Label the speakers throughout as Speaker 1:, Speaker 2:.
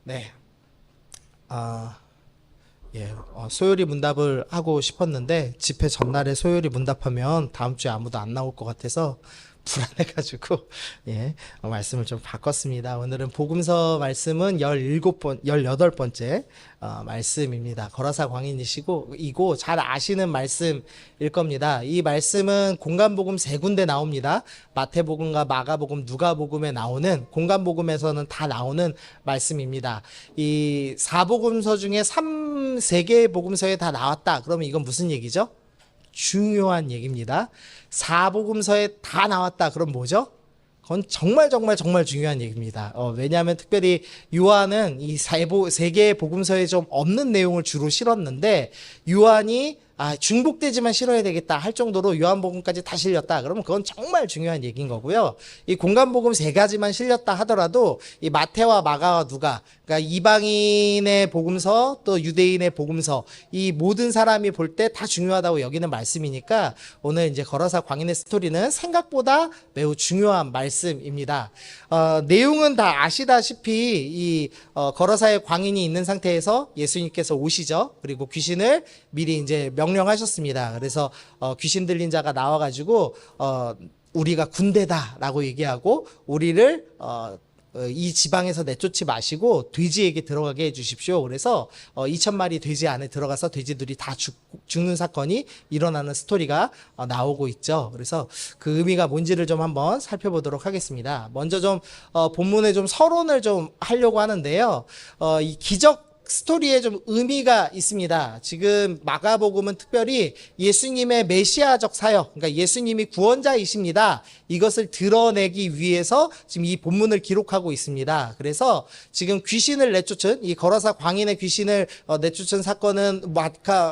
Speaker 1: 네. 아, 예. 소요리 문답을 하고 싶었는데 집회 전날에 소요리 문답하면 다음 주에 아무도 안 나올 것 같아서 불안해가지고 예, 말씀을 좀 바꿨습니다. 오늘은 복음서 말씀은 17번, 18번째 말씀입니다. 거라사 광인이시고 이고 잘 아시는 말씀일 겁니다. 이 말씀은 공간복음 세 군데 나옵니다. 마태복음과 마가복음, 누가복음에 나오는 공간복음에서는 다 나오는 말씀입니다. 이 사복음서 중에 세 개의 복음서에 다 나왔다. 그러면 이건 무슨 얘기죠? 중요한 얘기입니다. 사복음서에 다 나왔다. 그럼 뭐죠? 그건 정말 정말 정말 중요한 얘기입니다. 왜냐하면 특별히 요한은 이 세 개의 복음서에 좀 없는 내용을 주로 실었는데 요한이 중복되지만 실어야 되겠다 할 정도로 요한복음까지 다 실렸다. 그러면 그건 정말 중요한 얘기인 거고요. 이 공간복음 세 가지만 실렸다 하더라도 이 마태와 마가와 누가, 그러니까 이방인의 복음서 또 유대인의 복음서 이 모든 사람이 볼 때 다 중요하다고 여기는 말씀이니까 오늘 이제 거라사 광인의 스토리는 생각보다 매우 중요한 말씀입니다. 내용은 다 아시다시피 이 거라사의 광인이 있는 상태에서 예수님께서 오시죠. 그리고 귀신을 미리 이제 명령하셨습니다. 그래서 귀신 들린 자가 나와가지고 우리가 군대다라고 얘기하고 우리를 이 지방에서 내쫓지 마시고 돼지에게 들어가게 해주십시오. 그래서 2,000마리 돼지 안에 들어가서 돼지들이 다 죽는 사건이 일어나는 스토리가 나오고 있죠. 그래서 그 의미가 뭔지를 좀 한번 살펴보도록 하겠습니다. 먼저 좀 본문에 좀 서론을 좀 하려고 하는데요. 이 기적 스토리에 좀 의미가 있습니다. 지금 마가복음은 특별히 예수님의 메시아적 사역, 그러니까 예수님이 구원자이십니다. 이것을 드러내기 위해서 지금 이 본문을 기록하고 있습니다. 그래서 지금 귀신을 내쫓은 이 거라사 광인의 귀신을 내쫓은 사건은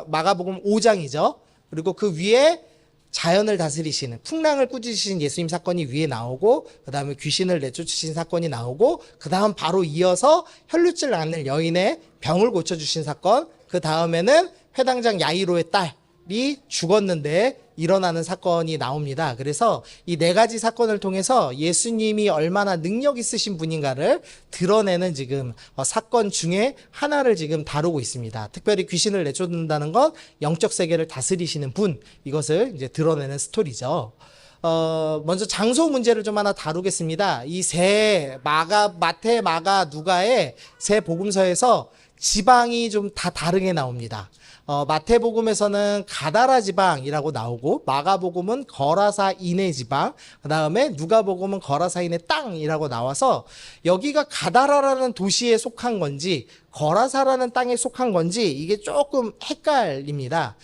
Speaker 1: 마가복음 5장이죠. 그리고 그 위에 자연을 다스리시는 풍랑을 꾸짖으신 예수님 사건이 위에 나오고 그 다음에 귀신을 내쫓으신 사건이 나오고 그 다음 바로 이어서 혈루증 앓는 여인의 병을 고쳐주신 사건, 그 다음에는 회당장 야이로의 딸이 죽었는데 일어나는 사건이 나옵니다. 그래서 이 네 가지 사건을 통해서 예수님이 얼마나 능력 있으신 분인가를 드러내는 지금 사건 중에 하나를 지금 다루고 있습니다. 특별히 귀신을 내쫓는다는 건 영적 세계를 다스리시는 분, 이것을 이제 드러내는 스토리죠. 먼저 장소 문제를 좀 하나 다루겠습니다. 이 마태, 마가, 누가의 세 복음서에서 지방이 좀 다 다르게 나옵니다. 마태복음에서는 가다라 지방이라고 나오고 마가복음은 거라사 이내 지방, 그 다음에 누가복음은 거라사 이내 땅이라고 나와서 여기가 가다라라는 도시에 속한 건지 거라사라는 땅에 속한 건지 이게 조금 헷갈립니다.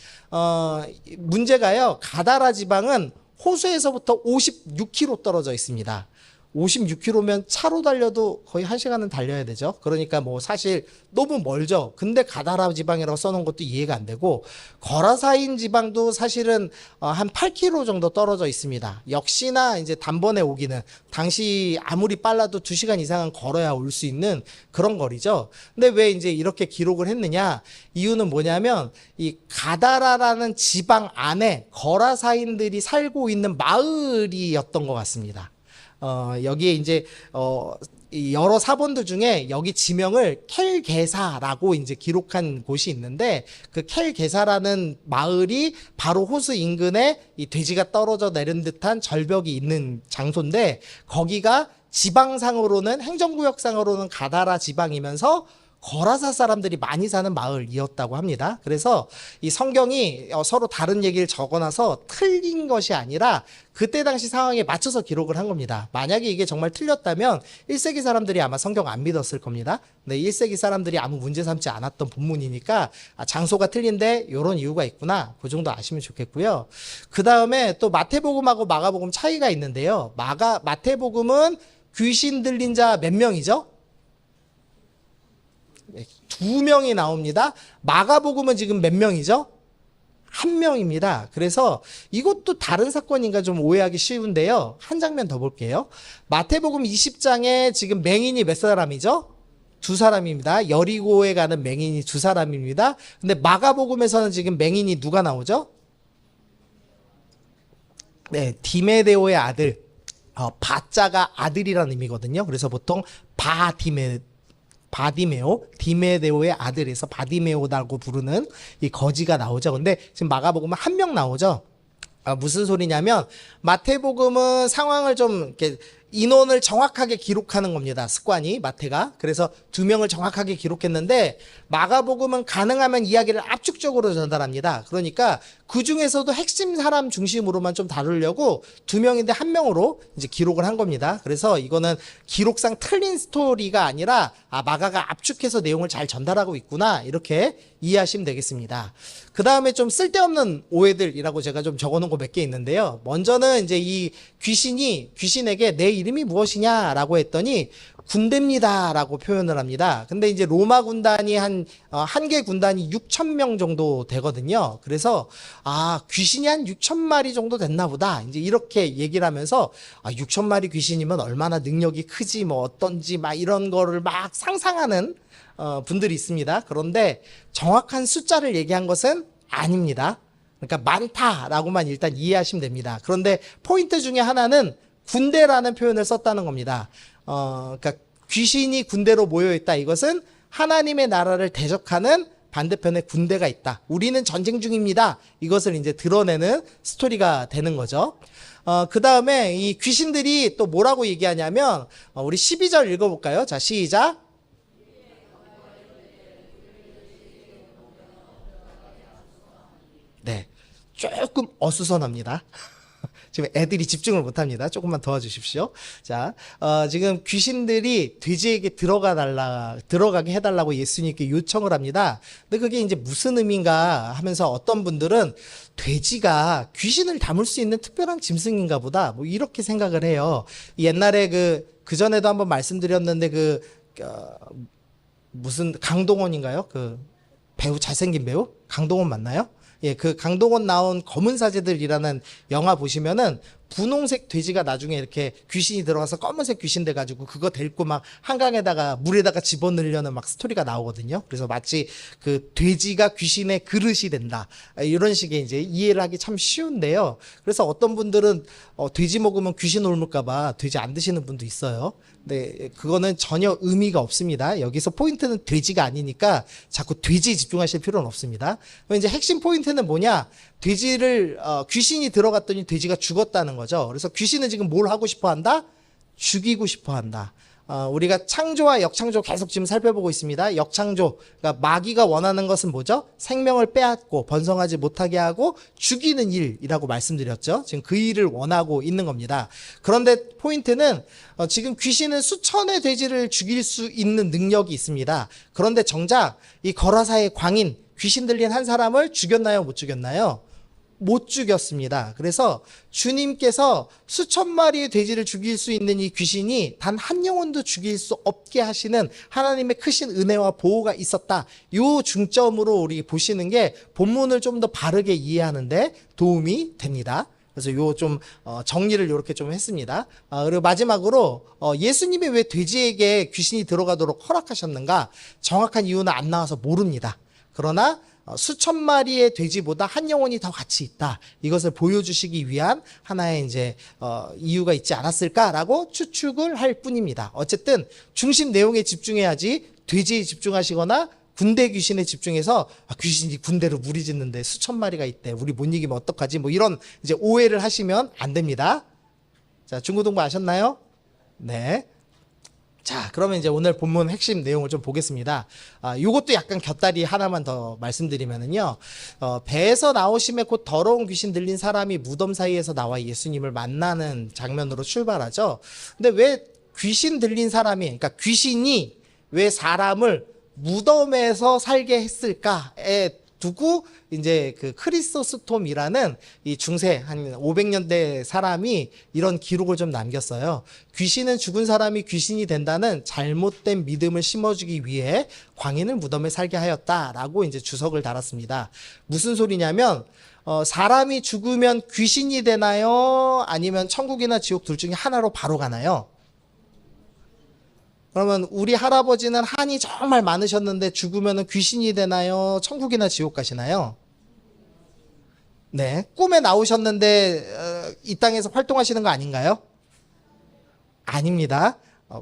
Speaker 1: 문제가요, 가다라 지방은 호수에서부터 56km 떨어져 있습니다. 56km면 차로 달려도 거의 1시간은 달려야 되죠. 그러니까 뭐 사실 너무 멀죠. 근데 가다라 지방이라고 써놓은 것도 이해가 안 되고 거라사인 지방도 사실은 한 8km 정도 떨어져 있습니다. 역시나 이제 단번에 오기는 당시 아무리 빨라도 2시간 이상은 걸어야 올 수 있는 그런 거리죠. 근데 왜 이제 이렇게 기록을 했느냐? 이유는 뭐냐면 이 가다라라는 지방 안에 거라사인들이 살고 있는 마을이었던 것 같습니다. 여기에 이제, 여러 사본들 중에 여기 지명을 켈게사라고 이제 기록한 곳이 있는데 그 켈게사라는 마을이 바로 호수 인근에 이 돼지가 떨어져 내린 듯한 절벽이 있는 장소인데 거기가 지방상으로는 행정구역상으로는 가다라 지방이면서 거라사 사람들이 많이 사는 마을이었다고 합니다. 그래서 이 성경이 서로 다른 얘기를 적어놔서 틀린 것이 아니라 그때 당시 상황에 맞춰서 기록을 한 겁니다. 만약에 이게 정말 틀렸다면 1세기 사람들이 아마 성경 안 믿었을 겁니다. 근데 1세기 사람들이 아무 문제 삼지 않았던 본문이니까 장소가 틀린데 이런 이유가 있구나. 그 정도 아시면 좋겠고요. 그 다음에 또 마태복음하고 마가복음 차이가 있는데요. 마태복음은 귀신 들린 자 몇 명이죠? 2명이 나옵니다. 마가복음은 지금 몇 명이죠? 1명입니다. 그래서 이것도 다른 사건인가 좀 오해하기 쉬운데요. 한 장면 더 볼게요. 마태복음 20장에 지금 맹인이 몇 사람이죠? 2사람입니다. 여리고에 가는 맹인이 2사람입니다. 근데 마가복음에서는 지금 맹인이 누가 나오죠? 네, 디메데오의 아들. 바자가 아들이라는 의미거든요. 그래서 보통 바디메 바디메오, 디메데오의 아들에서 바디메오라고 부르는 이 거지가 나오죠. 근데 지금 마가복음은 한 명 나오죠. 무슨 소리냐면 마태복음은 상황을 좀 이렇게 인원을 정확하게 기록하는 겁니다. 습관이 마태가. 그래서 2명을 정확하게 기록했는데 마가복음은 가능하면 이야기를 압축적으로 전달합니다. 그러니까 그 중에서도 핵심 사람 중심으로만 좀 다루려고 2명인데 1명으로 이제 기록을 한 겁니다. 그래서 이거는 기록상 틀린 스토리가 아니라 마가가 압축해서 내용을 잘 전달하고 있구나 이렇게 이해하시면 되겠습니다. 그 다음에 좀 쓸데없는 오해들이라고 제가 좀 적어놓은 거 몇 개 있는데요. 먼저는 이제 이 귀신에게 내 이름이 무엇이냐 라고 했더니 군대입니다 라고 표현을 합니다. 근데 이제 로마 군단이 한 개 군단이 6,000명 정도 되거든요. 그래서 귀신이 한 6,000마리 정도 됐나 보다 이제 이렇게 얘기를 하면서 6,000마리 귀신이면 얼마나 능력이 크지 뭐 어떤지 막 이런 거를 막 상상하는 분들이 있습니다. 그런데 정확한 숫자를 얘기한 것은 아닙니다. 그러니까 많다라고만 일단 이해하시면 됩니다. 그런데 포인트 중에 하나는 군대라는 표현을 썼다는 겁니다. 그러니까 귀신이 군대로 모여있다. 이것은 하나님의 나라를 대적하는 반대편에 군대가 있다. 우리는 전쟁 중입니다. 이것을 이제 드러내는 스토리가 되는 거죠. 그 다음에 이 귀신들이 또 뭐라고 얘기하냐면 우리 12절 읽어볼까요? 자, 시작. 네, 조금 어수선합니다. 지금 애들이 집중을 못합니다. 조금만 도와주십시오. 자, 지금 귀신들이 돼지에게 들어가게 해달라고 예수님께 요청을 합니다. 근데 그게 이제 무슨 의미인가 하면서 어떤 분들은 돼지가 귀신을 담을 수 있는 특별한 짐승인가 보다. 뭐 이렇게 생각을 해요. 옛날에 그 전에도 한번 말씀드렸는데 무슨 강동원인가요? 그 배우 잘생긴 배우? 강동원 맞나요? 예, 그 강동원 나온 검은 사제들이라는 영화 보시면은 분홍색 돼지가 나중에 이렇게 귀신이 들어가서 검은색 귀신 돼가지고 그거 데리고 막 한강에다가 물에다가 집어넣으려는 막 스토리가 나오거든요. 그래서 마치 그 돼지가 귀신의 그릇이 된다. 이런 식의 이제 이해를 하기 참 쉬운데요. 그래서 어떤 분들은 돼지 먹으면 귀신 옮을까봐 돼지 안 드시는 분도 있어요. 근데 그거는 전혀 의미가 없습니다. 여기서 포인트는 돼지가 아니니까 자꾸 돼지에 집중하실 필요는 없습니다. 이제 핵심 포인트는 뭐냐? 귀신이 들어갔더니 돼지가 죽었다는 거죠. 그래서 귀신은 지금 뭘 하고 싶어 한다? 죽이고 싶어 한다. 우리가 창조와 역창조 계속 지금 살펴보고 있습니다. 역창조, 그러니까 마귀가 원하는 것은 뭐죠? 생명을 빼앗고 번성하지 못하게 하고 죽이는 일이라고 말씀드렸죠. 지금 그 일을 원하고 있는 겁니다. 그런데 포인트는 지금 귀신은 수천의 돼지를 죽일 수 있는 능력이 있습니다. 그런데 정작 이 거라사의 광인, 귀신 들린 한 사람을 죽였나요? 못 죽였나요? 못 죽였습니다. 그래서 주님께서 수천 마리의 돼지를 죽일 수 있는 이 귀신이 단 한 영혼도 죽일 수 없게 하시는 하나님의 크신 은혜와 보호가 있었다. 요 중점으로 우리 보시는 게 본문을 좀 더 바르게 이해하는데 도움이 됩니다. 그래서 요 좀 정리를 이렇게 좀 했습니다. 그리고 마지막으로 예수님이 왜 돼지에게 귀신이 들어가도록 허락하셨는가? 정확한 이유는 안 나와서 모릅니다. 그러나 수천 마리의 돼지보다 한 영혼이 더 가치 있다. 이것을 보여주시기 위한 하나의 이제 이유가 있지 않았을까라고 추측을 할 뿐입니다. 어쨌든 중심 내용에 집중해야지 돼지에 집중하시거나 군대 귀신에 집중해서 귀신이 군대로 무리짓는데 수천 마리가 있대. 우리 못 이기면 어떡하지? 뭐 이런 이제 오해를 하시면 안 됩니다. 자, 중고등부 아셨나요? 네. 자, 그러면 이제 오늘 본문 핵심 내용을 좀 보겠습니다. 요것도 약간 곁다리 하나만 더 말씀드리면은요. 배에서 나오심에 곧 더러운 귀신 들린 사람이 무덤 사이에서 나와 예수님을 만나는 장면으로 출발하죠. 근데 왜 귀신 들린 사람이, 그러니까 귀신이 왜 사람을 무덤에서 살게 했을까에 두고 이제 그 크리소스톰이라는 이 중세 한 500년대 사람이 이런 기록을 좀 남겼어요. 귀신은 죽은 사람이 귀신이 된다는 잘못된 믿음을 심어주기 위해 광인을 무덤에 살게 하였다라고 이제 주석을 달았습니다. 무슨 소리냐면 사람이 죽으면 귀신이 되나요? 아니면 천국이나 지옥 둘 중에 하나로 바로 가나요? 그러면 우리 할아버지는 한이 정말 많으셨는데 죽으면 귀신이 되나요? 천국이나 지옥 가시나요? 네, 꿈에 나오셨는데 이 땅에서 활동하시는 거 아닌가요? 아닙니다.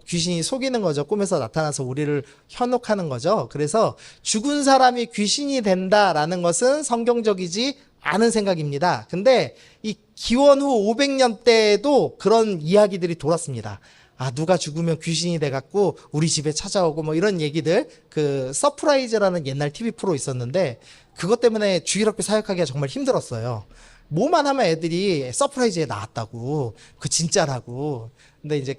Speaker 1: 귀신이 속이는 거죠. 꿈에서 나타나서 우리를 현혹하는 거죠. 그래서 죽은 사람이 귀신이 된다라는 것은 성경적이지 않은 생각입니다. 근데 이 기원 후 500년 때에도 그런 이야기들이 돌았습니다. 누가 죽으면 귀신이 돼갖고 우리 집에 찾아오고 뭐 이런 얘기들, 그 서프라이즈라는 옛날 TV 프로 있었는데 그것 때문에 주일학교 사역하기가 정말 힘들었어요. 뭐만 하면 애들이 서프라이즈에 나왔다고, 그 진짜라고. 근데 이제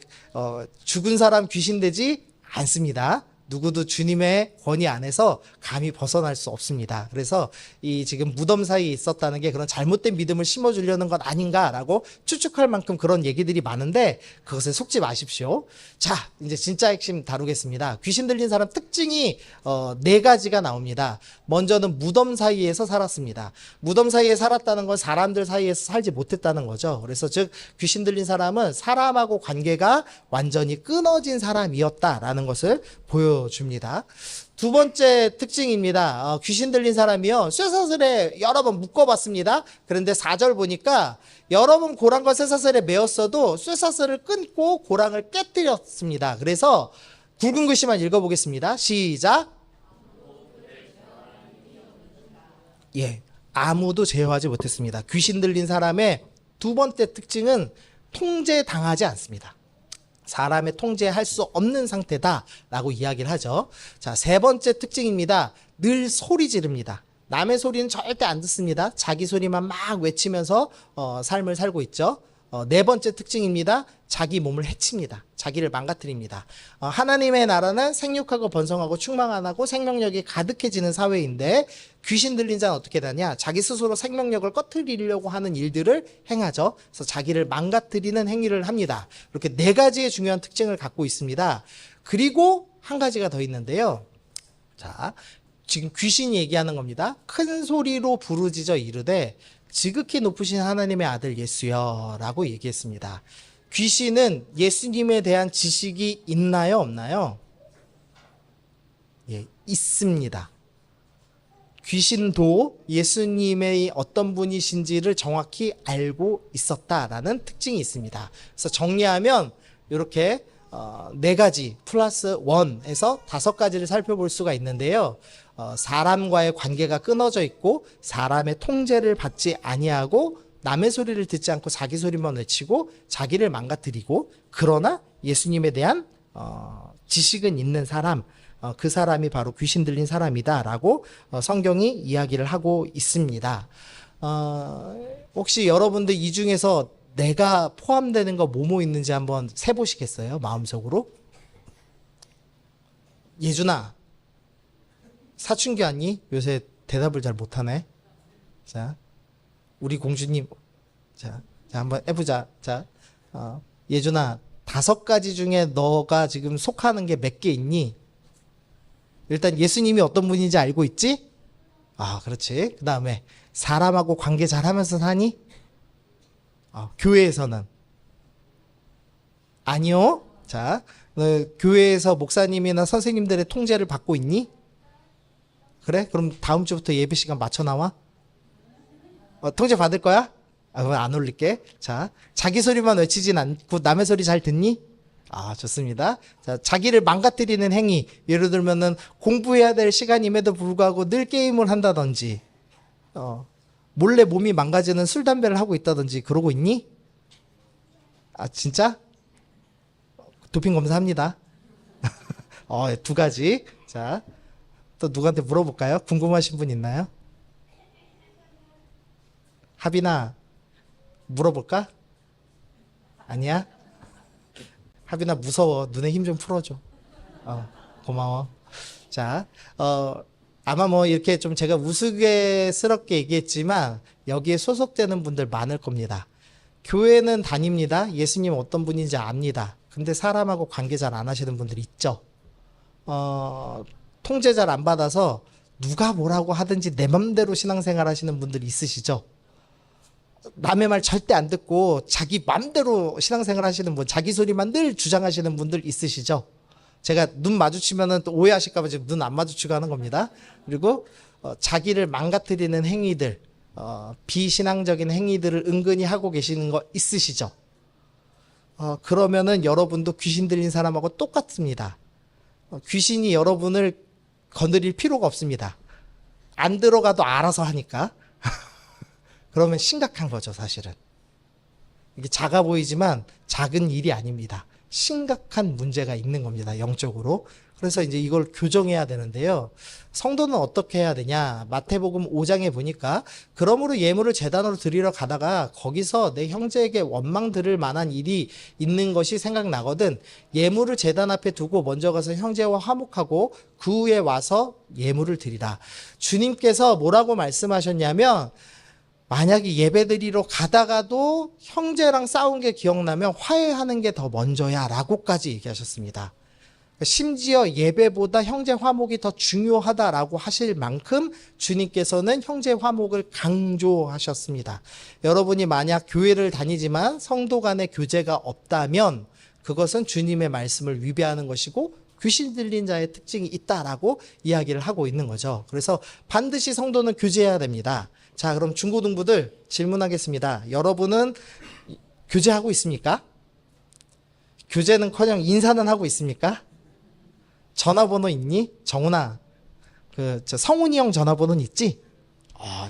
Speaker 1: 죽은 사람 귀신 되지 않습니다. 누구도 주님의 권위 안에서 감히 벗어날 수 없습니다. 그래서 이 지금 무덤 사이에 있었다는 게 그런 잘못된 믿음을 심어주려는 것 아닌가라고 추측할 만큼 그런 얘기들이 많은데 그것에 속지 마십시오. 자, 이제 진짜 핵심 다루겠습니다. 귀신 들린 사람 특징이 네 가지가 나옵니다. 먼저는 무덤 사이에서 살았습니다. 무덤 사이에 살았다는 건 사람들 사이에서 살지 못했다는 거죠. 그래서 즉 귀신 들린 사람은 사람하고 관계가 완전히 끊어진 사람이었다라는 것을 보여줍니다. 두 번째 특징입니다. 귀신 들린 사람이요, 쇠사슬에 여러 번 묶어봤습니다. 그런데 4절 보니까 여러 번 고랑과 쇠사슬에 매었어도 쇠사슬을 끊고 고랑을 깨뜨렸습니다. 그래서 굵은 글씨만 읽어보겠습니다. 시작. 예, 아무도 제어하지 못했습니다. 귀신 들린 사람의 두 번째 특징은 통제당하지 않습니다. 사람의 통제할 수 없는 상태다라고 이야기를 하죠. 자, 세 번째 특징입니다. 늘 소리 지릅니다. 남의 소리는 절대 안 듣습니다. 자기 소리만 막 외치면서 삶을 살고 있죠. 네 번째 특징입니다. 자기 몸을 해칩니다. 자기를 망가뜨립니다. 하나님의 나라는 생육하고 번성하고 충만하고 생명력이 가득해지는 사회인데 귀신 들린 자는 어떻게 되냐? 자기 스스로 생명력을 꺼트리려고 하는 일들을 행하죠. 그래서 자기를 망가뜨리는 행위를 합니다. 이렇게 네 가지의 중요한 특징을 갖고 있습니다. 그리고 한 가지가 더 있는데요. 자, 지금 귀신이 얘기하는 겁니다. 큰 소리로 부르짖어 이르되 지극히 높으신 하나님의 아들 예수여 라고 얘기했습니다. 귀신은 예수님에 대한 지식이 있나요, 없나요? 예, 있습니다. 귀신도 예수님의 어떤 분이신지를 정확히 알고 있었다라는 특징이 있습니다. 그래서 정리하면 이렇게 네 가지 플러스 원에서 다섯 가지를 살펴볼 수가 있는데요. 사람과의 관계가 끊어져 있고 사람의 통제를 받지 아니하고 남의 소리를 듣지 않고 자기 소리만 외치고 자기를 망가뜨리고 그러나 예수님에 대한 지식은 있는 사람, 그 사람이 바로 귀신 들린 사람이다라고 성경이 이야기를 하고 있습니다. 혹시 여러분들 이 중에서 내가 포함되는 거 뭐뭐 있는지 한번 세보시겠어요? 마음속으로. 예준아, 사춘기 아니? 요새 대답을 잘 못하네. 자, 우리 공주님, 자 한번 해보자. 자, 예준아, 5가지 중에 너가 지금 속하는 게 몇 개 있니? 일단 예수님이 어떤 분인지 알고 있지? 그렇지. 그 다음에 사람하고 관계 잘 하면서 사니? 교회에서는? 아니요. 자, 너 교회에서 목사님이나 선생님들의 통제를 받고 있니? 그래? 그럼 다음 주부터 예배 시간 맞춰 나와? 통제 받을 거야? 그럼 안 올릴게. 자, 자기 소리만 외치진 않고 남의 소리 잘 듣니? 좋습니다. 자, 자기를 망가뜨리는 행위. 예를 들면은 공부해야 될 시간임에도 불구하고 늘 게임을 한다든지, 몰래 몸이 망가지는 술, 담배를 하고 있다든지 그러고 있니? 진짜? 도핑 검사합니다. 2가지. 자, 또 누구한테 물어볼까요? 궁금하신 분 있나요? 하빈아, 물어볼까? 아니야? 하빈아, 무서워. 눈에 힘 좀 풀어줘. 고마워. 자, 아마 뭐 이렇게 좀 제가 우스갯스럽게 얘기했지만 여기에 소속되는 분들 많을 겁니다. 교회는 다닙니다. 예수님 어떤 분인지 압니다. 근데 사람하고 관계 잘 안 하시는 분들 있죠. 통제 잘 안 받아서 누가 뭐라고 하든지 내 맘대로 신앙생활 하시는 분들 있으시죠? 남의 말 절대 안 듣고 자기 맘대로 신앙생활 하시는 분, 자기 소리만 늘 주장하시는 분들 있으시죠? 제가 눈 마주치면은 또 오해하실까봐 지금 눈 안 마주치고 하는 겁니다. 그리고 자기를 망가뜨리는 행위들, 비신앙적인 행위들을 은근히 하고 계시는 거 있으시죠? 그러면은 여러분도 귀신 들린 사람하고 똑같습니다. 귀신이 여러분을 건드릴 필요가 없습니다. 안 들어가도 알아서 하니까. 그러면 심각한 거죠, 사실은. 이게 작아 보이지만 작은 일이 아닙니다. 심각한 문제가 있는 겁니다, 영적으로. 그래서 이제 이걸 교정해야 되는데요. 성도는 어떻게 해야 되냐? 마태복음 5장에 보니까 그러므로 예물을 제단으로 드리러 가다가 거기서 내 형제에게 원망 들을 만한 일이 있는 것이 생각나거든 예물을 제단 앞에 두고 먼저 가서 형제와 화목하고 그 후에 와서 예물을 드리라. 주님께서 뭐라고 말씀하셨냐면 만약에 예배드리러 가다가도 형제랑 싸운 게 기억나면 화해하는 게 더 먼저야 라고까지 얘기하셨습니다. 심지어 예배보다 형제 화목이 더 중요하다라고 하실 만큼 주님께서는 형제 화목을 강조하셨습니다. 여러분이 만약 교회를 다니지만 성도 간의 교제가 없다면 그것은 주님의 말씀을 위배하는 것이고 귀신 들린 자의 특징이 있다라고 이야기를 하고 있는 거죠. 그래서 반드시 성도는 교제해야 됩니다. 자, 그럼 중고등부들 질문하겠습니다. 여러분은 교제하고 있습니까? 교제는커녕 인사는 하고 있습니까? 전화번호 있니? 정훈아, 성훈이 형 전화번호는 있지?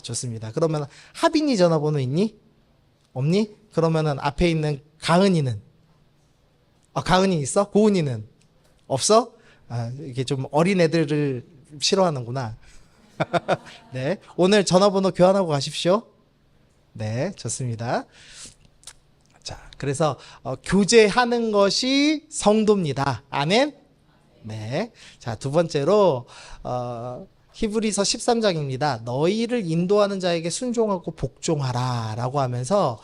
Speaker 1: 좋습니다. 그러면 하빈이 전화번호 있니? 없니? 그러면은 앞에 있는 가은이는? 가은이 있어? 고은이는? 없어? 이게 좀 어린 애들을 싫어하는구나. 네. 오늘 전화번호 교환하고 가십시오. 네, 좋습니다. 자, 그래서 교제하는 것이 성도입니다. 아멘? 네. 자, 두 번째로 히브리서 13장입니다. 너희를 인도하는 자에게 순종하고 복종하라 라고 하면서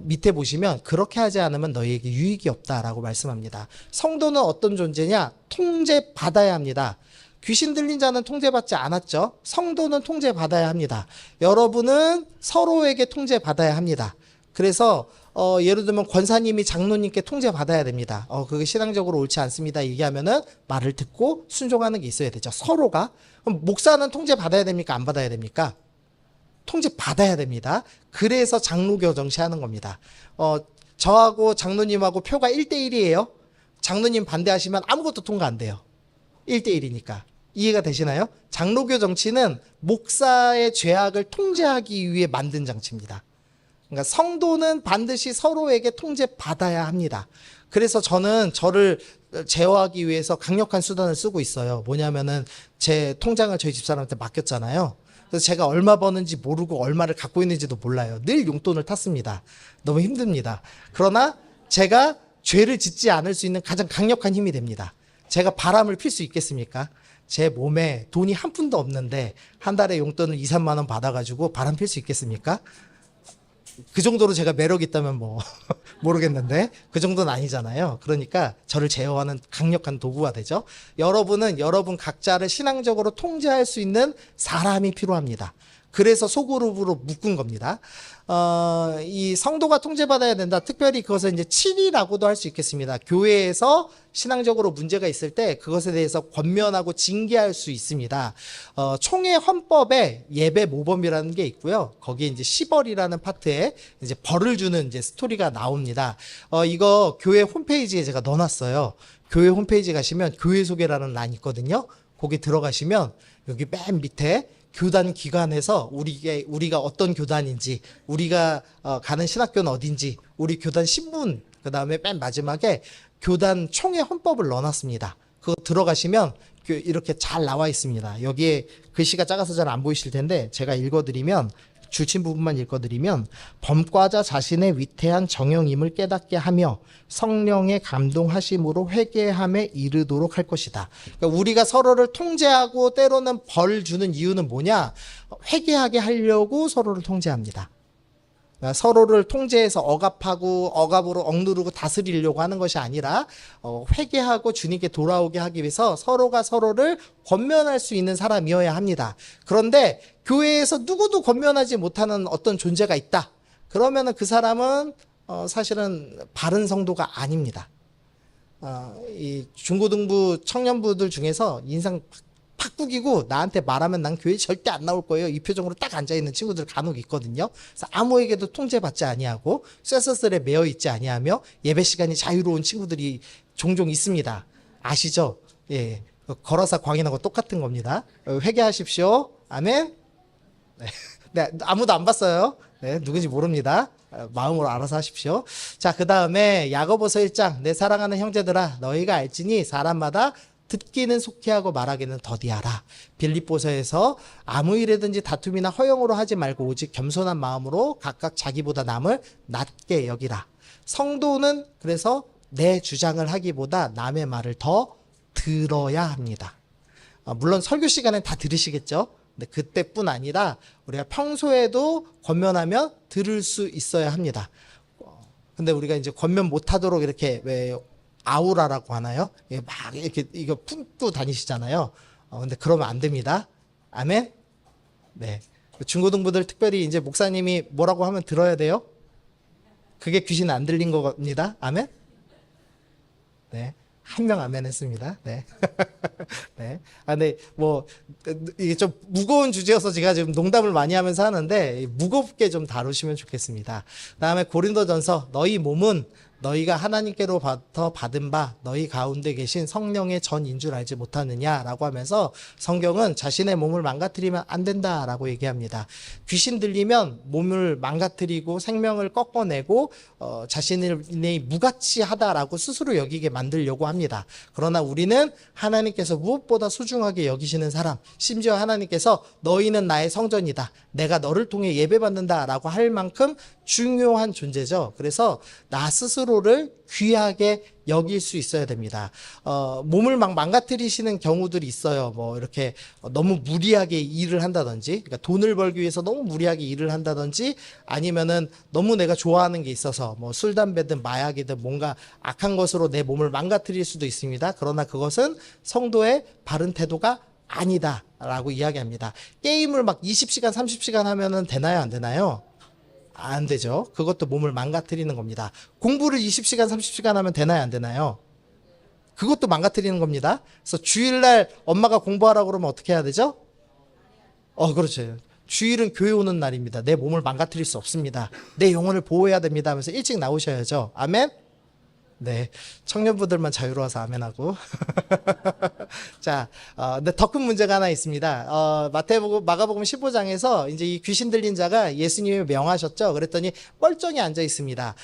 Speaker 1: 밑에 보시면 그렇게 하지 않으면 너희에게 유익이 없다라고 말씀합니다. 성도는 어떤 존재냐? 통제받아야 합니다. 귀신 들린 자는 통제받지 않았죠. 성도는 통제받아야 합니다. 여러분은 서로에게 통제받아야 합니다. 그래서 예를 들면 권사님이 장로님께 통제받아야 됩니다. 그게 신앙적으로 옳지 않습니다. 얘기하면은 말을 듣고 순종하는 게 있어야 되죠. 서로가. 그럼 목사는 통제받아야 됩니까? 안 받아야 됩니까? 통제받아야 됩니다. 그래서 장로교 정치하는 겁니다. 저하고 장로님하고 표가 1대1이에요. 장로님 반대하시면 아무것도 통과 안 돼요. 1대1이니까. 이해가 되시나요? 장로교 정치는 목사의 죄악을 통제하기 위해 만든 장치입니다. 그러니까 성도는 반드시 서로에게 통제받아야 합니다. 그래서 저는 저를 제어하기 위해서 강력한 수단을 쓰고 있어요. 뭐냐면은 제 통장을 저희 집사람한테 맡겼잖아요. 그래서 제가 얼마 버는지 모르고 얼마를 갖고 있는지도 몰라요. 늘 용돈을 탔습니다. 너무 힘듭니다. 그러나 제가 죄를 짓지 않을 수 있는 가장 강력한 힘이 됩니다. 제가 바람을 필 수 있겠습니까? 제 몸에 돈이 한 푼도 없는데 한 달에 용돈을 2, 3만 원 받아가지고 바람 필 수 있겠습니까? 그 정도로 제가 매력이 있다면 뭐 모르겠는데 그 정도는 아니잖아요. 그러니까 저를 제어하는 강력한 도구가 되죠. 여러분은 여러분 각자를 신앙적으로 통제할 수 있는 사람이 필요합니다. 그래서 소그룹으로 묶은 겁니다. 이 성도가 통제받아야 된다. 특별히 그것을 이제 칠이라고도 할 수 있겠습니다. 교회에서 신앙적으로 문제가 있을 때 그것에 대해서 권면하고 징계할 수 있습니다. 총회 헌법에 예배 모범이라는 게 있고요. 거기에 이제 시벌이라는 파트에 이제 벌을 주는 이제 스토리가 나옵니다. 이거 교회 홈페이지에 제가 넣어놨어요. 교회 홈페이지 가시면 교회 소개라는 란이 있거든요. 거기 들어가시면 여기 맨 밑에 교단 기관에서 우리가 어떤 교단인지, 우리가 가는 신학교는 어딘지, 우리 교단 신문, 그 다음에 맨 마지막에 교단 총회 헌법을 넣어놨습니다. 그거 들어가시면 이렇게 잘 나와 있습니다. 여기에 글씨가 작아서 잘 안 보이실 텐데 제가 읽어드리면, 줄친 부분만 읽어드리면, 범과자 자신의 위태한 정형임을 깨닫게 하며 성령의 감동하심으로 회개함에 이르도록 할 것이다. 그러니까 우리가 서로를 통제하고 때로는 벌 주는 이유는 뭐냐? 회개하게 하려고 서로를 통제합니다. 그러니까 서로를 통제해서 억압하고 억압으로 억누르고 다스리려고 하는 것이 아니라 회개하고 주님께 돌아오게 하기 위해서 서로가 서로를 권면할 수 있는 사람이어야 합니다. 그런데 교회에서 누구도 권면하지 못하는 어떤 존재가 있다. 그러면은 그 사람은 사실은 바른 성도가 아닙니다. 이 중고등부 청년부들 중에서 인상 팍 구기고 나한테 말하면 난 교회 절대 안 나올 거예요. 이 표정으로 딱 앉아있는 친구들 간혹 있거든요. 그래서 아무에게도 통제받지 아니하고 쇠사슬에 매여 있지 아니하며 예배 시간이 자유로운 친구들이 종종 있습니다. 아시죠? 예, 걸어서 광인하고 똑같은 겁니다. 회개하십시오. 아멘. 네. 네, 아무도 안 봤어요. 네, 누군지 모릅니다. 마음으로 알아서 하십시오. 자, 그 다음에 야고보서 1장. 내 사랑하는 형제들아, 너희가 알지니 사람마다 듣기는 속히 하고 말하기는 더디하라. 빌립보서에서 아무 일에든지 다툼이나 허영으로 하지 말고 오직 겸손한 마음으로 각각 자기보다 남을 낮게 여기라. 성도는 그래서 내 주장을 하기보다 남의 말을 더 들어야 합니다. 물론 설교 시간엔 다 들으시겠죠? 근데 그때뿐 아니라 우리가 평소에도 권면하면 들을 수 있어야 합니다. 근데 우리가 이제 권면 못하도록 이렇게 왜 아우라라고 하나요? 막 이렇게 이거 품고 다니시잖아요. 근데 그러면 안 됩니다. 아멘. 네. 중고등부들 특별히 이제 목사님이 뭐라고 하면 들어야 돼요. 그게 귀신 안 들린 겁니다. 아멘. 네. 한 명 아멘 했습니다. 네. 네. 근데 이게 좀 무거운 주제여서 제가 지금 농담을 많이 하면서 하는데, 무겁게 좀 다루시면 좋겠습니다. 그 다음에 고린도전서, 너희 몸은 너희가 하나님께로부터 받은 바 너희 가운데 계신 성령의 전인 줄 알지 못하느냐라고 하면서 성경은 자신의 몸을 망가뜨리면 안 된다라고 얘기합니다. 귀신 들리면 몸을 망가뜨리고 생명을 꺾어내고 자신이 무가치하다라고 스스로 여기게 만들려고 합니다. 그러나 우리는 하나님께서 무엇보다 소중하게 여기시는 사람, 심지어 하나님께서 너희는 나의 성전이다, 내가 너를 통해 예배받는다라고 할 만큼 중요한 존재죠. 그래서 나 스스로를 귀하게 여길 수 있어야 됩니다. 몸을 막 망가뜨리시는 경우들이 있어요. 이렇게 너무 무리하게 일을 한다든지, 그러니까 돈을 벌기 위해서 너무 무리하게 일을 한다든지, 아니면은 너무 내가 좋아하는 게 있어서 술, 담배든 마약이든 뭔가 악한 것으로 내 몸을 망가뜨릴 수도 있습니다. 그러나 그것은 성도의 바른 태도가 아니다라고 이야기합니다. 게임을 막 20시간, 30시간 하면은 되나요? 안 되나요? 안 되죠. 그것도 몸을 망가뜨리는 겁니다. 공부를 20시간, 30시간 하면 되나요? 안 되나요? 그것도 망가뜨리는 겁니다. 그래서 주일날 엄마가 공부하라고 그러면 어떻게 해야 되죠? 그렇죠. 주일은 교회 오는 날입니다. 내 몸을 망가뜨릴 수 없습니다. 내 영혼을 보호해야 됩니다 하면서 일찍 나오셔야죠. 아멘? 네. 청년부들만 자유로워서 아멘하고. 자, 근데 더 큰 문제가 하나 있습니다. 마가복음 15장에서 이제 이 귀신 들린 자가 예수님을 명하셨죠. 그랬더니 뻘쩡히 앉아 있습니다.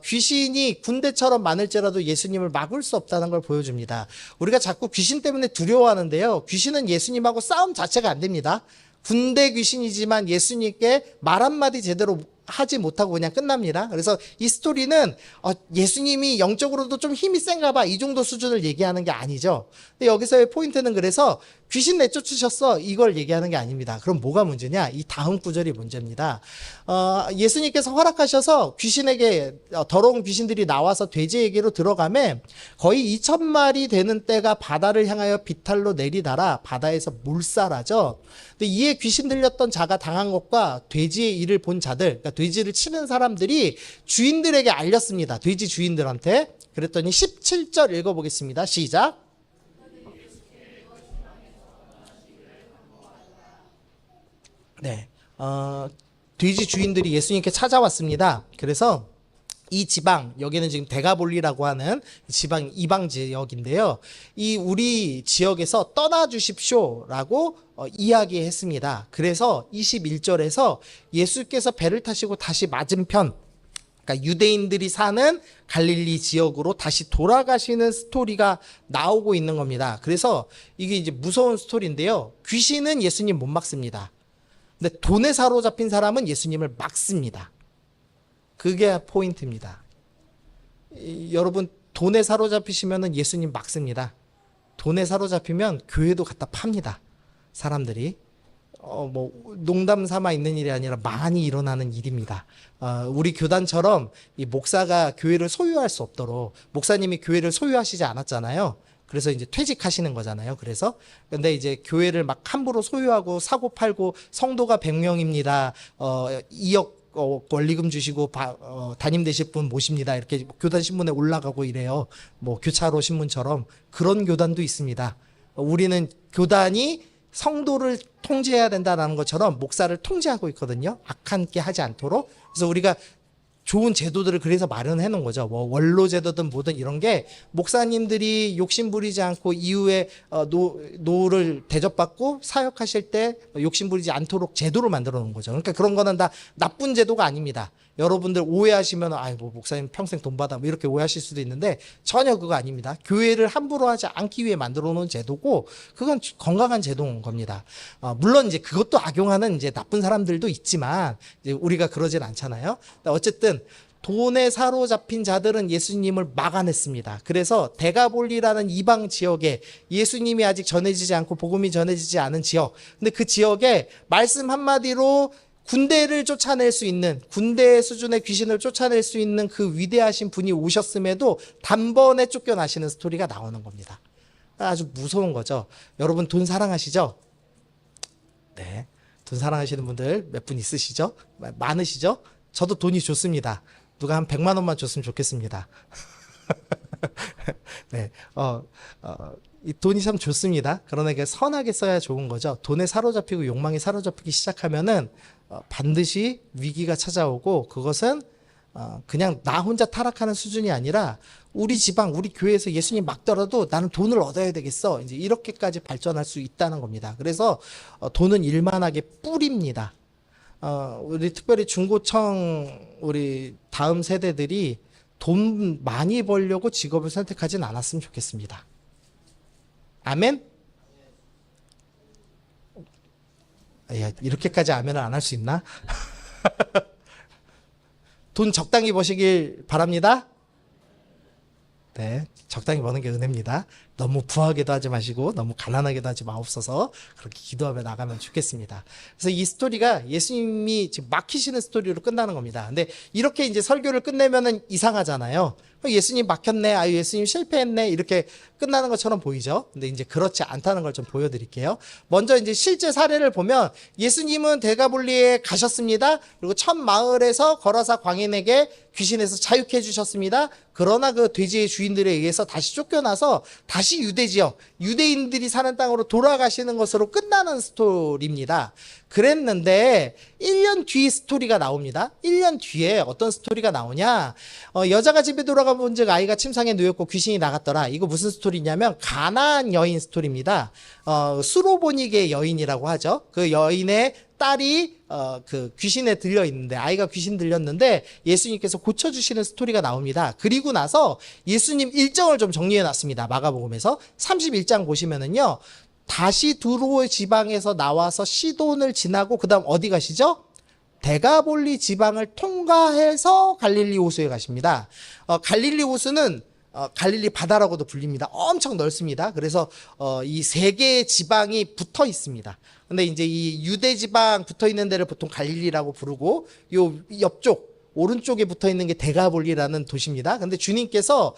Speaker 1: 귀신이 군대처럼 많을지라도 예수님을 막을 수 없다는 걸 보여줍니다. 우리가 자꾸 귀신 때문에 두려워하는데요. 귀신은 예수님하고 싸움 자체가 안 됩니다. 군대 귀신이지만 예수님께 말 한마디 제대로 하지 못하고 그냥 끝납니다. 그래서 이 스토리는 예수님이 영적으로도 좀 힘이 센가 봐, 이 정도 수준을 얘기하는 게 아니죠. 근데 여기서의 포인트는 그래서 귀신 내쫓으셨어, 이걸 얘기하는 게 아닙니다. 그럼 뭐가 문제냐? 이 다음 구절이 문제입니다. 예수님께서 허락하셔서 귀신에게 더러운 귀신들이 나와서 돼지에게로 들어가면 거의 2,000마리 되는 떼가 바다를 향하여 비탈로 내리달아 바다에서 몰살하죠. 근데 이에 귀신 들렸던 자가 당한 것과 돼지의 일을 본 자들, 그러니까 돼지를 치는 사람들이 주인들에게 알렸습니다. 돼지 주인들한테. 그랬더니 17절 읽어보겠습니다. 시작. 네, 돼지 주인들이 예수님께 찾아왔습니다. 그래서 이 지방, 여기는 지금 데가볼리라고 하는 지방, 이방 지역인데요. 이 우리 지역에서 떠나 주십시오라고 이야기했습니다. 그래서 21절에서 예수께서 배를 타시고 다시 맞은편, 그러니까 유대인들이 사는 갈릴리 지역으로 다시 돌아가시는 스토리가 나오고 있는 겁니다. 그래서 이게 이제 무서운 스토리인데요. 귀신은 예수님 못 막습니다. 근데 돈에 사로잡힌 사람은 예수님을 막습니다. 그게 포인트입니다. 여러분, 돈에 사로잡히시면 예수님 막습니다. 돈에 사로잡히면 교회도 갖다 팝니다. 사람들이. 농담 삼아 있는 일이 아니라 많이 일어나는 일입니다. 우리 교단처럼 이 목사가 교회를 소유할 수 없도록, 목사님이 교회를 소유하시지 않았잖아요. 그래서 이제 퇴직하시는 거잖아요. 근데 이제 교회를 막 함부로 소유하고 사고 팔고, 성도가 100명입니다. 2억 권리금 주시고 담임 되실 분 모십니다. 이렇게 교단 신문에 올라가고 이래요. 교차로 신문처럼. 그런 교단도 있습니다. 우리는 교단이 성도를 통제해야 된다는 것처럼 목사를 통제하고 있거든요. 악한 게 하지 않도록. 그래서 우리가 좋은 제도들을 그래서 마련해 놓은 거죠. 뭐 원로 제도든 뭐든 이런 게 목사님들이 욕심 부리지 않고 이후에 노를 대접받고 사역하실 때 욕심 부리지 않도록 제도를 만들어 놓은 거죠. 그러니까 그런 거는 다 나쁜 제도가 아닙니다. 여러분들 오해하시면 뭐 목사님 평생 돈 받아 뭐 이렇게 오해하실 수도 있는데 전혀 그거 아닙니다. 교회를 함부로 하지 않기 위해 만들어 놓은 제도고 그건 건강한 제도인 겁니다. 물론 이제 그것도 악용하는 이제 나쁜 사람들도 있지만 이제 우리가 그러진 않잖아요. 어쨌든 돈에 사로잡힌 자들은 예수님을 막아냈습니다. 그래서 데가볼리라는 이방 지역에 예수님이 아직 전해지지 않고 복음이 전해지지 않은 지역. 근데 그 지역에 말씀 한마디로 군대를 쫓아낼 수 있는, 군대 수준의 귀신을 쫓아낼 수 있는 그 위대하신 분이 오셨음에도 단번에 쫓겨나시는 스토리가 나오는 겁니다. 아주 무서운 거죠. 여러분 돈 사랑하시죠? 네. 돈 사랑하시는 분들 몇 분 있으시죠? 많으시죠? 저도 돈이 좋습니다. 누가 한 100만 원만 줬으면 좋겠습니다. 네. 이 돈이 참 좋습니다. 그러나 이게 선하게 써야 좋은 거죠. 돈에 사로잡히고 욕망에 사로잡히기 시작하면은 반드시 위기가 찾아오고 그것은 그냥 나 혼자 타락하는 수준이 아니라 우리 지방, 우리 교회에서 예수님 막더라도 나는 돈을 얻어야 되겠어. 이제 이렇게까지 발전할 수 있다는 겁니다. 그래서 돈은 일만하게 뿌립니다. 우리 특별히 중고청 우리 다음 세대들이 돈 많이 벌려고 직업을 선택하진 않았으면 좋겠습니다. 아멘? 야, 이렇게까지 아멘을 안 할 수 있나? 돈 적당히 버시길 바랍니다. 네, 적당히 버는 게 은혜입니다. 너무 부하게도 하지 마시고 너무 가난하게도 하지 마옵소서. 그렇게 기도하며 나가면 좋겠습니다. 그래서 이 스토리가 예수님이 지금 막히시는 스토리로 끝나는 겁니다. 근데 이렇게 이제 설교를 끝내면은 이상하잖아요. 예수님 막혔네, 예수님 실패했네, 이렇게 끝나는 것처럼 보이죠? 근데 이제 그렇지 않다는 걸 좀 보여드릴게요. 먼저 이제 실제 사례를 보면 예수님은 데가볼리에 가셨습니다. 그리고 첫 마을에서 거라사 광인에게 귀신에서 자유케 해주셨습니다. 그러나 그 돼지의 주인들에 의해서 다시 쫓겨나서 다시 유대 지역, 유대인들이 사는 땅으로 돌아가시는 것으로 끝나는 스토리입니다. 그랬는데 1년 뒤 스토리가 나옵니다. 1년 뒤에 어떤 스토리가 나오냐? 여자가 집에 돌아가 본즉 아이가 침상에 누웠고 귀신이 나갔더라. 이거 무슨 스토리냐면 가나안 여인 스토리입니다. 수로보니게 여인이라고 하죠. 그 여인의 딸이 그 귀신에 들려 있는데, 아이가 귀신 들렸는데 예수님께서 고쳐주시는 스토리가 나옵니다. 그리고 나서 예수님 일정을 좀 정리해 놨습니다. 마가복음에서 31장 보시면은요, 다시 두로 지방에서 나와서 시돈을 지나고 그 다음 어디 가시죠? 데가볼리 지방을 통과해서 갈릴리 호수에 가십니다. 갈릴리 호수는 갈릴리 바다라고도 불립니다. 엄청 넓습니다. 그래서 이 세 개의 지방이 붙어 있습니다. 근데 이제 이 유대 지방 붙어 있는 데를 보통 갈릴리라고 부르고, 요 옆쪽 오른쪽에 붙어 있는 게 데가볼리라는 도시입니다. 근데 주님께서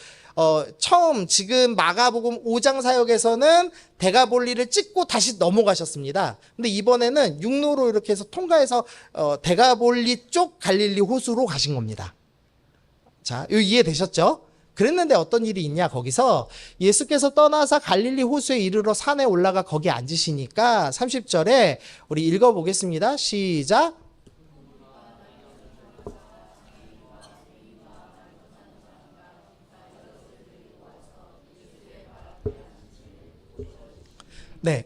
Speaker 1: 처음 지금 마가복음 5장 사역에서는 데가볼리를 찍고 다시 넘어가셨습니다. 근데 이번에는 육로로 이렇게 해서 통과해서 데가볼리 쪽 갈릴리 호수로 가신 겁니다. 자, 이해되셨죠? 그랬는데 어떤 일이 있냐, 거기서 예수께서 떠나서 갈릴리 호수에 이르러 산에 올라가 거기 앉으시니까 30절에 우리 읽어보겠습니다. 시작. 네,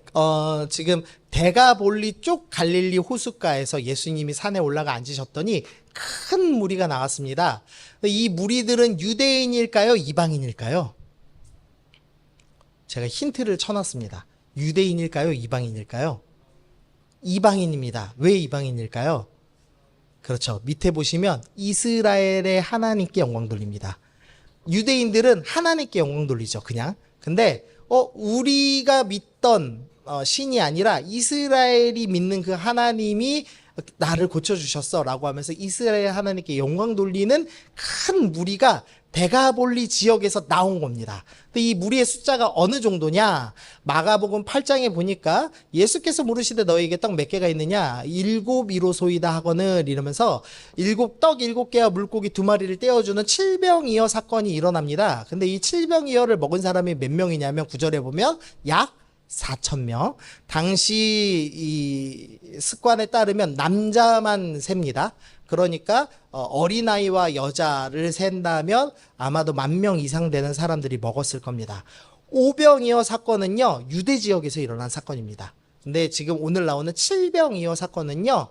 Speaker 1: 지금 데가볼리 쪽 갈릴리 호숫가에서 예수님이 산에 올라가 앉으셨더니 큰 무리가 나왔습니다. 이 무리들은 유대인일까요? 이방인일까요? 제가 힌트를 쳐놨습니다. 유대인일까요? 이방인일까요? 이방인입니다. 왜 이방인일까요? 그렇죠. 밑에 보시면 이스라엘의 하나님께 영광 돌립니다. 유대인들은 하나님께 영광 돌리죠, 그냥. 근데 우리가 믿던 신이 아니라 이스라엘이 믿는 그 하나님이 나를 고쳐주셨어 라고 하면서 이스라엘 하나님께 영광 돌리는 큰 무리가 데가볼리 지역에서 나온 겁니다. 근데 이 무리의 숫자가 어느 정도냐? 마가복음 8장에 보니까 예수께서 물으시되 너희에게 떡 몇 개가 있느냐? 7이로소이다 하거늘, 이러면서 떡 7개와 물고기 2마리를 떼어주는 칠병이어 사건이 일어납니다. 근데 이 칠병이어를 먹은 사람이 몇 명이냐면 9절에 보면 약 4천 명. 당시 이 습관에 따르면 남자만 셉니다. 그러니까 어린아이와 여자를 센다면 아마도 10,000명 이상 되는 사람들이 먹었을 겁니다. 오병이어 사건은요, 유대 지역에서 일어난 사건입니다. 근데 지금 오늘 나오는 칠병이어 사건은요,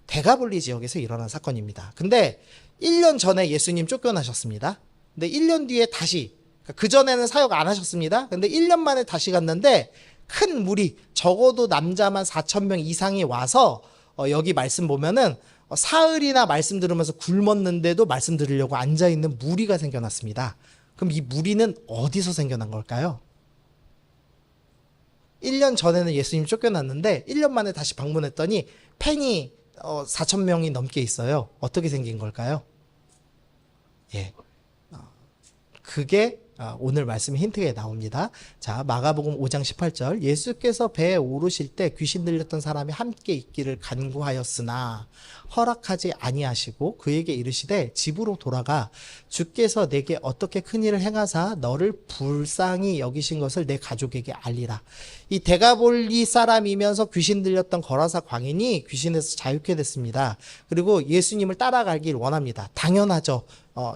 Speaker 1: 대가볼리 지역에서 일어난 사건입니다. 근데 1년 전에 예수님 쫓겨나셨습니다. 근데 1년 뒤에 다시, 그전에는 사역 안 하셨습니다. 근데 1년 만에 다시 갔는데 큰 무리, 적어도 남자만 4,000명 이상이 와서 여기 말씀 보면은 사흘이나 말씀 들으면서 굶었는데도 말씀 들으려고 앉아있는 무리가 생겨났습니다. 그럼 이 무리는 어디서 생겨난 걸까요? 1년 전에는 예수님 쫓겨났는데 1년 만에 다시 방문했더니 팬이 4,000명이 넘게 있어요. 어떻게 생긴 걸까요? 예, 그게 오늘 말씀 힌트에 나옵니다. 자, 마가복음 5장 18절. 예수께서 배에 오르실 때 귀신 들렸던 사람이 함께 있기를 간구하였으나 허락하지 아니하시고 그에게 이르시되 집으로 돌아가 주께서 내게 어떻게 큰 일을 행하사 너를 불쌍히 여기신 것을 내 가족에게 알리라. 이 대가볼리 사람이면서 귀신 들렸던 거라사 광인이 귀신에서 자유케 됐습니다. 그리고 예수님을 따라가길 원합니다. 당연하죠.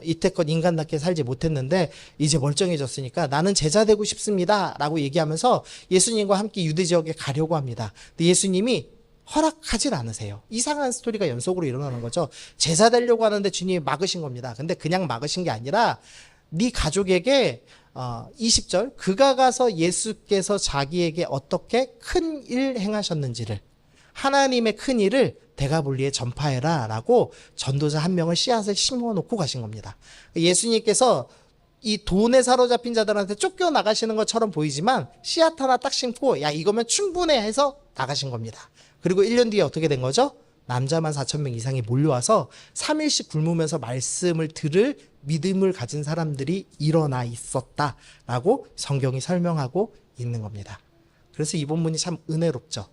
Speaker 1: 이때껏 인간답게 살지 못했는데 이제 멀쩡해졌으니까 나는 제자 되고 싶습니다 라고 얘기하면서 예수님과 함께 유대 지역에 가려고 합니다. 근데 예수님이 허락하질 않으세요. 이상한 스토리가 연속으로 일어나는 거죠. 제자 되려고 하는데 주님이 막으신 겁니다. 근데 그냥 막으신 게 아니라 네 가족에게 20절 그가 가서 예수께서 자기에게 어떻게 큰 일 행하셨는지를 하나님의 큰 일을 대가볼리에 전파해라 라고 전도자 한 명을 씨앗을 심어놓고 가신 겁니다. 예수님께서 이 돈에 사로잡힌 자들한테 쫓겨나가시는 것처럼 보이지만 씨앗 하나 딱 심고 야 이거면 충분해 해서 나가신 겁니다. 그리고 1년 뒤에 어떻게 된 거죠? 남자만 4,000명 이상이 몰려와서 3일씩 굶으면서 말씀을 들을 믿음을 가진 사람들이 일어나 있었다라고 성경이 설명하고 있는 겁니다. 그래서 이 본문이 참 은혜롭죠.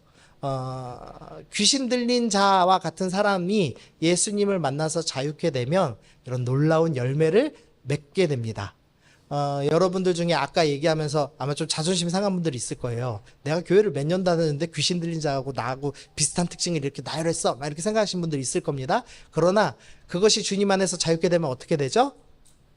Speaker 1: 귀신 들린 자와 같은 사람이 예수님을 만나서 자유케 되면 이런 놀라운 열매를 맺게 됩니다. 여러분들 중에 아까 얘기하면서 아마 좀 자존심 상한 분들이 있을 거예요. 내가 교회를 몇 년 다녔는데 귀신 들린 자하고 나하고 비슷한 특징을 이렇게 나열했어. 막 이렇게 생각하시는 분들이 있을 겁니다. 그러나 그것이 주님 안에서 자유케 되면 어떻게 되죠?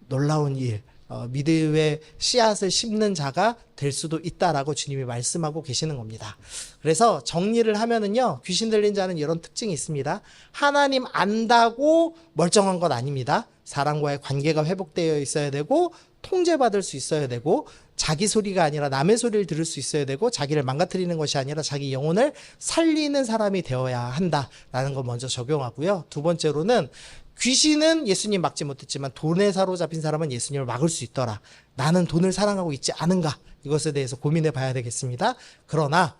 Speaker 1: 놀라운 일. 믿음의 씨앗을 심는 자가 될 수도 있다라고 주님이 말씀하고 계시는 겁니다. 그래서 정리를 하면은요, 귀신 들린 자는 이런 특징이 있습니다. 하나님 안다고 멀쩡한 것 아닙니다. 사람과의 관계가 회복되어 있어야 되고, 통제받을 수 있어야 되고, 자기 소리가 아니라 남의 소리를 들을 수 있어야 되고, 자기를 망가뜨리는 것이 아니라 자기 영혼을 살리는 사람이 되어야 한다라는 거 먼저 적용하고요. 두 번째로는 귀신은 예수님 막지 못했지만 돈에 사로잡힌 사람은 예수님을 막을 수 있더라. 나는 돈을 사랑하고 있지 않은가? 이것에 대해서 고민해 봐야 되겠습니다. 그러나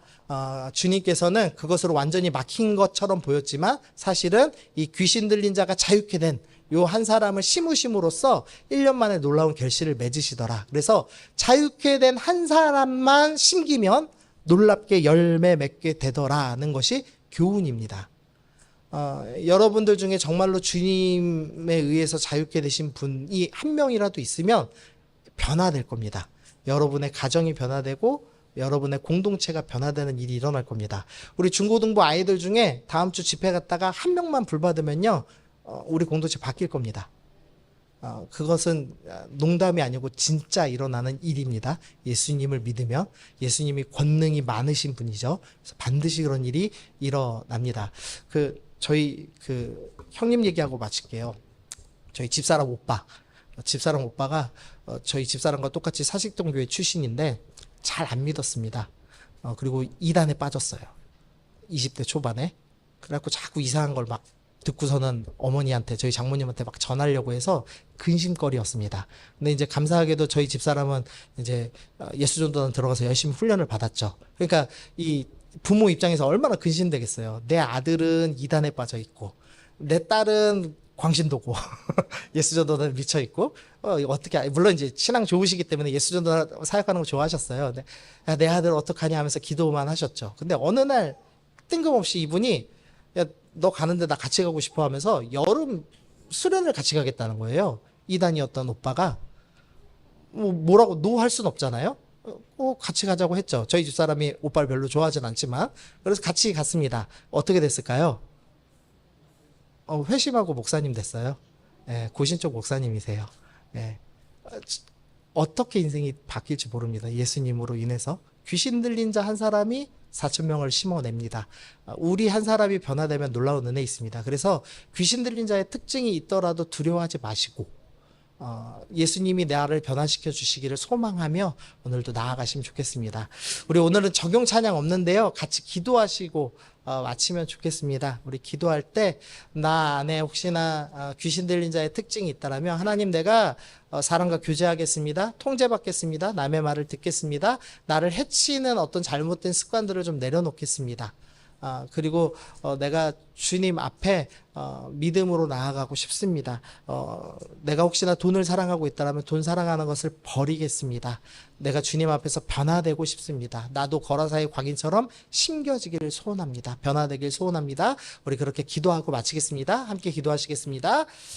Speaker 1: 주님께서는 그것으로 완전히 막힌 것처럼 보였지만 사실은 이 귀신 들린 자가 자유케 된 요 한 사람을 심으심으로써 1년 만에 놀라운 결실을 맺으시더라. 그래서 자유케 된 한 사람만 심기면 놀랍게 열매 맺게 되더라는 것이 교훈입니다. 여러분들 중에 정말로 주님에 의해서 자유케 되신 분이 한 명이라도 있으면 변화될 겁니다. 여러분의 가정이 변화되고 여러분의 공동체가 변화되는 일이 일어날 겁니다. 우리 중고등부 아이들 중에 다음 주 집회 갔다가 한 명만 불 받으면요, 우리 공동체 바뀔 겁니다. 그것은 농담이 아니고 진짜 일어나는 일입니다. 예수님을 믿으면 예수님이 권능이 많으신 분이죠. 그래서 반드시 그런 일이 일어납니다. 저희 형님 얘기하고 마칠게요. 저희 집사람 오빠가 저희 집사람과 똑같이 사직동교회 출신인데 잘 안 믿었습니다. 그리고 이단에 빠졌어요. 20대 초반에. 그래갖고 자꾸 이상한 걸 막 듣고서는 어머니한테, 저희 장모님한테 막 전하려고 해서 근심거리였습니다. 근데 이제 감사하게도 저희 집사람은 이제 예수전도단 들어가서 열심히 훈련을 받았죠. 그러니까 이 부모 입장에서 얼마나 근심되겠어요. 내 아들은 이단에 빠져 있고, 내 딸은 광신도고, 예수전도단 미쳐 있고, 어떻게, 물론 이제 신앙 좋으시기 때문에 예수전도단 사역하는 거 좋아하셨어요. 근데, 야, 내 아들 어떡하냐 하면서 기도만 하셨죠. 근데 어느 날 뜬금없이 이분이, 야, 너 가는데 나 같이 가고 싶어 하면서 여름 수련을 같이 가겠다는 거예요. 이단이었던 오빠가. 뭐라고 노 할 순 없잖아요. 같이 가자고 했죠. 저희 집사람이 오빠를 별로 좋아하진 않지만. 그래서 같이 갔습니다. 어떻게 됐을까요? 회심하고 목사님 됐어요. 예, 고신 쪽 목사님이세요. 예, 어떻게 인생이 바뀔지 모릅니다. 예수님으로 인해서. 귀신 들린 자 한 사람이 4천 명을 심어냅니다. 우리 한 사람이 변화되면 놀라운 은혜 있습니다. 그래서 귀신 들린 자의 특징이 있더라도 두려워하지 마시고 예수님이 나를 변화시켜 주시기를 소망하며 오늘도 나아가시면 좋겠습니다. 우리 오늘은 적용 찬양 없는데요. 같이 기도하시고 마치면 좋겠습니다. 우리 기도할 때 나 안에 혹시나 귀신 들린 자의 특징이 있다라면 하나님 내가 사람과 교제하겠습니다. 통제받겠습니다. 남의 말을 듣겠습니다. 나를 해치는 어떤 잘못된 습관들을 좀 내려놓겠습니다. 그리고 내가 주님 앞에 믿음으로 나아가고 싶습니다. 내가 혹시나 돈을 사랑하고 있다면 돈 사랑하는 것을 버리겠습니다. 내가 주님 앞에서 변화되고 싶습니다. 나도 거라사의 광인처럼 심겨지기를 소원합니다. 변화되길 소원합니다. 우리 그렇게 기도하고 마치겠습니다. 함께 기도하시겠습니다.